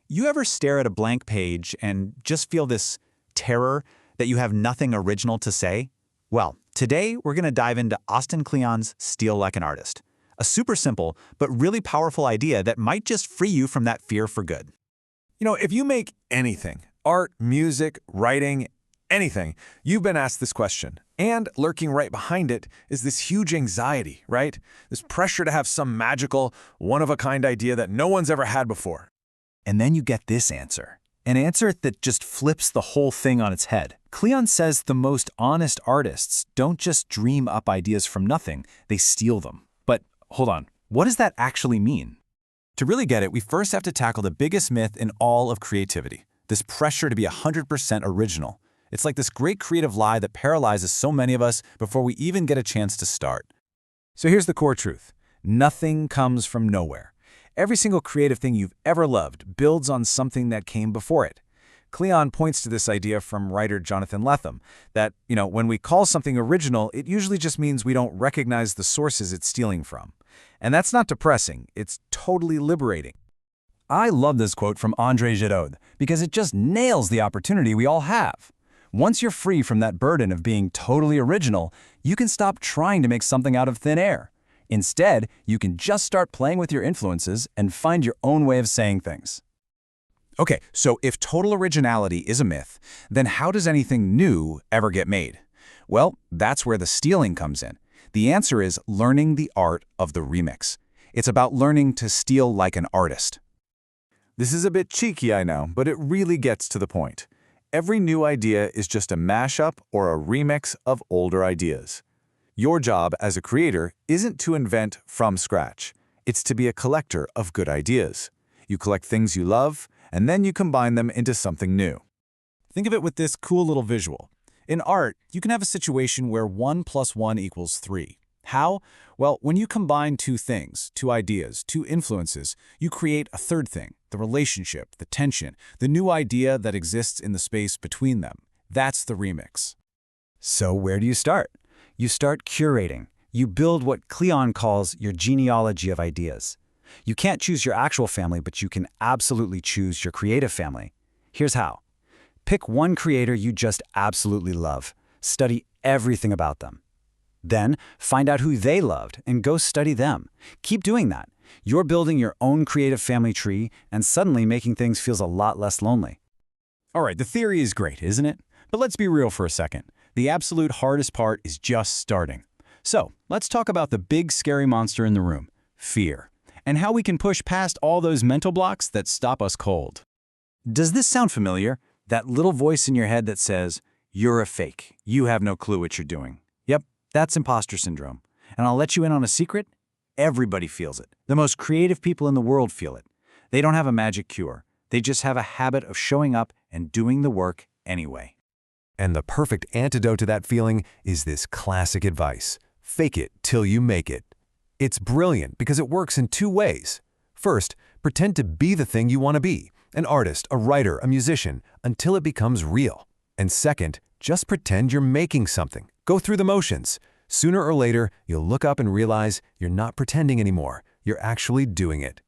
You ever stare at a blank page and just feel this terror that you have nothing original to say? Well, today we're going to dive into Austin Kleon's Steal Like an Artist, a super simple but really powerful idea that might just free you from that fear for good. If you make anything, art, music, writing, anything, you've been asked this question. And lurking right behind it is this huge anxiety, right? This pressure to have some magical, one-of-a-kind idea that no one's ever had before. And then you get this answer. An answer that just flips the whole thing on its head. Kleon says the most honest artists don't just dream up ideas from nothing, they steal them. But hold on, what does that actually mean? To really get it, we first have to tackle the biggest myth in all of creativity, this pressure to be 100% original. It's like this great creative lie that paralyzes so many of us before we even get a chance to start. So here's the core truth. Nothing comes from nowhere. Every single creative thing you've ever loved builds on something that came before it. Kleon points to this idea from writer Jonathan Lethem, that, when we call something original, it usually just means we don't recognize the sources it's stealing from. And that's not depressing, it's totally liberating. I love this quote from André Giraud because it just nails the opportunity we all have. Once you're free from that burden of being totally original, you can stop trying to make something out of thin air. Instead, you can just start playing with your influences and find your own way of saying things. Okay, so if total originality is a myth, then how does anything new ever get made? Well, that's where the stealing comes in. The answer is learning the art of the remix. It's about learning to steal like an artist. This is a bit cheeky, I know, but it really gets to the point. Every new idea is just a mashup or a remix of older ideas. Your job as a creator isn't to invent from scratch. It's to be a collector of good ideas. You collect things you love, and then you combine them into something new. Think of it with this cool little visual. In art, you can have a situation where 1 + 1 = 3. How? Well, when you combine two things, two ideas, two influences, you create a third thing, the relationship, the tension, the new idea that exists in the space between them. That's the remix. So where do you start? You start curating. You build what Kleon calls your genealogy of ideas. You can't choose your actual family, but you can absolutely choose your creative family. Here's how. Pick one creator you just absolutely love. Study everything about them. Then, find out who they loved and go study them. Keep doing that. You're building your own creative family tree, and suddenly making things feels a lot less lonely. All right, the theory is great, isn't it? But let's be real for a second. The absolute hardest part is just starting. So, let's talk about the big scary monster in the room, fear, and how we can push past all those mental blocks that stop us cold. Does this sound familiar? That little voice in your head that says, "You're a fake. You have no clue what you're doing." Yep, that's imposter syndrome. And I'll let you in on a secret. Everybody feels it. The most creative people in the world feel it. They don't have a magic cure. They just have a habit of showing up and doing the work anyway. And the perfect antidote to that feeling is this classic advice: fake it till you make it. It's brilliant because it works in two ways. First, pretend to be the thing you want to be, an artist, a writer, a musician, until it becomes real. And second, just pretend you're making something. Go through the motions. Sooner or later, you'll look up and realize you're not pretending anymore. You're actually doing it.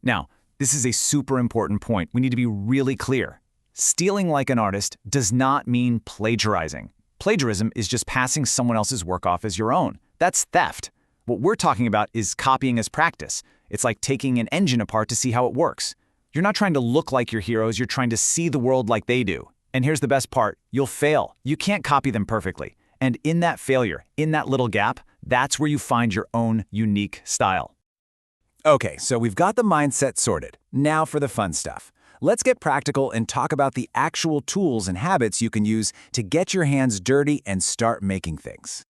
Now, this is a super important point. We need to be really clear. Stealing like an artist does not mean plagiarizing. Plagiarism is just passing someone else's work off as your own. That's theft. What we're talking about is copying as practice. It's like taking an engine apart to see how it works. You're not trying to look like your heroes, you're trying to see the world like they do. And here's the best part, you'll fail. You can't copy them perfectly. And in that failure, in that little gap, that's where you find your own unique style. Okay, so we've got the mindset sorted. Now for the fun stuff. Let's get practical and talk about the actual tools and habits you can use to get your hands dirty and start making things.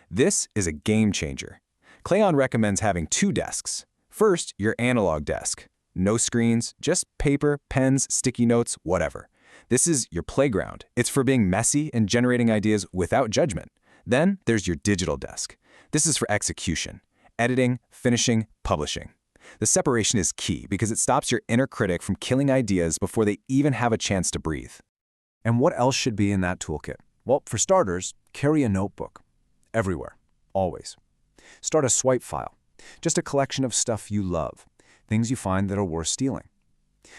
This is a game changer. Kleon recommends having 2 desks. First, your analog desk. No screens, just paper, pens, sticky notes, whatever. This is your playground. It's for being messy and generating ideas without judgment. Then there's your digital desk. This is for execution, editing, finishing, publishing. The separation is key because it stops your inner critic from killing ideas before they even have a chance to breathe. And what else should be in that toolkit? Well, for starters, carry a notebook. Everywhere. Always. Start a swipe file. Just a collection of stuff you love. Things you find that are worth stealing.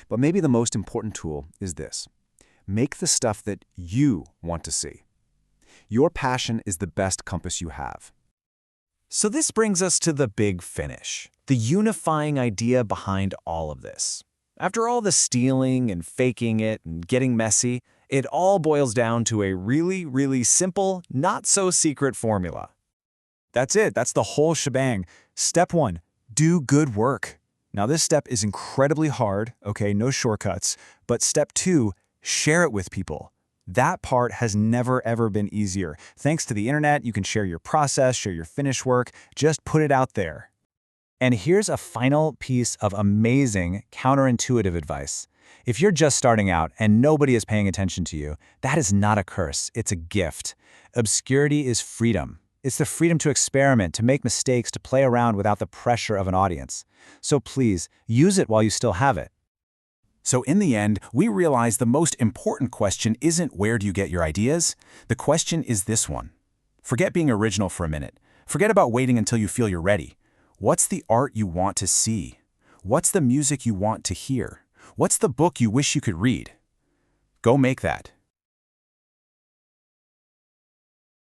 But maybe the most important tool is this. Make the stuff that you want to see. Your passion is the best compass you have. So this brings us to the big finish, the unifying idea behind all of this. After all the stealing and faking it and getting messy, it all boils down to a really, really simple, not-so-secret formula. That's it. That's the whole shebang. Step 1, do good work. Now this step is incredibly hard, okay, no shortcuts, but step 2, share it with people. That part has never ever been easier. Thanks to the internet, you can share your process, share your finished work, just put it out there. And here's a final piece of amazing, counterintuitive advice. If you're just starting out and nobody is paying attention to you, that is not a curse, it's a gift. Obscurity is freedom. It's the freedom to experiment, to make mistakes, to play around without the pressure of an audience. So please, use it while you still have it. So in the end, we realize the most important question isn't where do you get your ideas? The question is this one. Forget being original for a minute. Forget about waiting until you feel you're ready. What's the art you want to see? What's the music you want to hear? What's the book you wish you could read? Go make that.